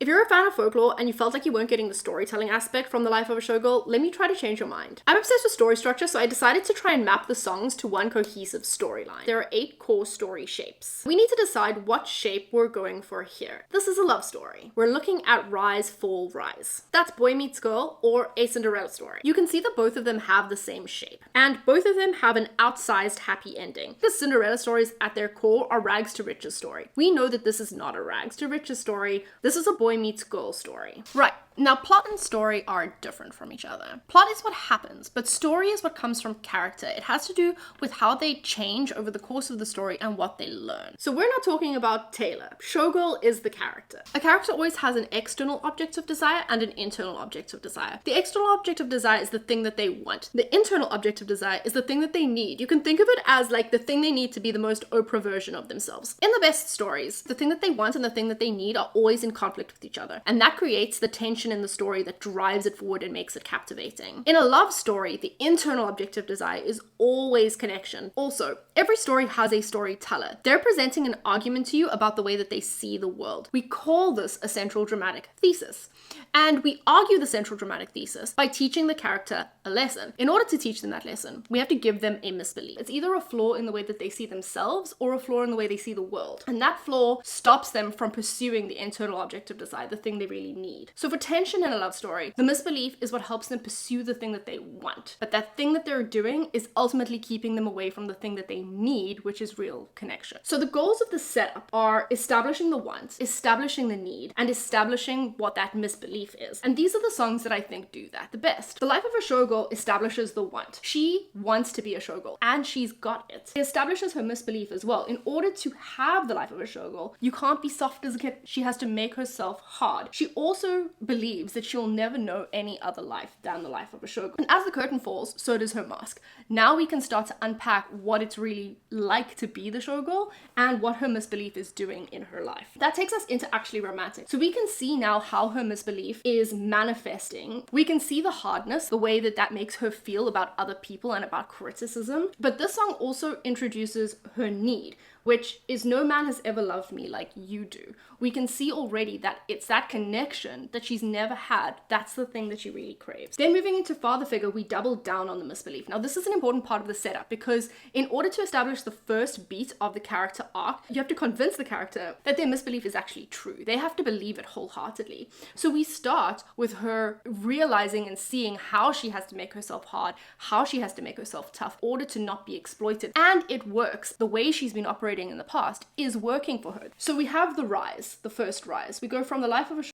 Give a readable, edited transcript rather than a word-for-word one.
If you're a fan of folklore and you felt like you weren't getting the storytelling aspect from the life of a showgirl, let me try to change your mind. I'm obsessed with story structure, so I decided to try and map the songs to one cohesive storyline. There are 8 core story shapes. We need to decide what shape we're going for here. This is a love story. We're looking at rise, fall, rise. That's boy meets girl or a Cinderella story. You can see that both of them have the same shape, and both of them have an outsized happy ending. The Cinderella stories at their core are rags to riches story. We know that this is not a rags to riches story. This is a boy meets girl story. Right. Now, plot and story are different from each other. Plot is what happens, but story is what comes from character. It has to do with how they change over the course of the story and what they learn. So we're not talking about Taylor. Showgirl is the character. A character always has an external object of desire and an internal object of desire. The external object of desire is the thing that they want. The internal object of desire is the thing that they need. You can think of it as like the thing they need to be the most Oprah version of themselves. In the best stories, the thing that they want and the thing that they need are always in conflict with each other. And that creates the tension in the story that drives it forward and makes it captivating. In a love story, the internal object of desire is always connection. Also, every story has a storyteller. They're presenting an argument to you about the way that they see the world. We call this a central dramatic thesis. And we argue the central dramatic thesis by teaching the character a lesson. In order to teach them that lesson, we have to give them a misbelief. It's either a flaw in the way that they see themselves or a flaw in the way they see the world. And that flaw stops them from pursuing the internal object of desire, the thing they really need. So for tension in a love story, the misbelief is what helps them pursue the thing that they want. But that thing that they're doing is ultimately keeping them away from the thing that they need, which is real connection. So the goals of the setup are establishing the want, establishing the need, and establishing what that misbelief is. And these are the songs that I think do that the best. The Life of a Showgirl establishes the want. She wants to be a showgirl, and she's got it. It establishes her misbelief as well. In order to have the life of a showgirl, you can't be soft as a kid. She has to make herself hard. She also believes that she'll never know any other life than the life of a showgirl. And as the curtain falls, so does her mask. Now we can start to unpack what it's really like to be the showgirl and what her misbelief is doing in her life. That takes us into actually romantic. So we can see now how her misbelief is manifesting. We can see the hardness, the way that that makes her feel about other people and about criticism. But this song also introduces her need, which is no man has ever loved me like you do. We can see already that it's that connection that she's never had. That's the thing that she really craves. Then moving into father figure, we double down on the misbelief. Now this is an important part of the setup because in order to establish the first beat of the character arc, you have to convince the character that their misbelief is actually true. They have to believe it wholeheartedly. So we start with her realizing and seeing how she has to make herself hard, how she has to make herself tough in order to not be exploited. And it works. The way she's been operating in the past is working for her. So we have the rise, the first rise. We go from the life of a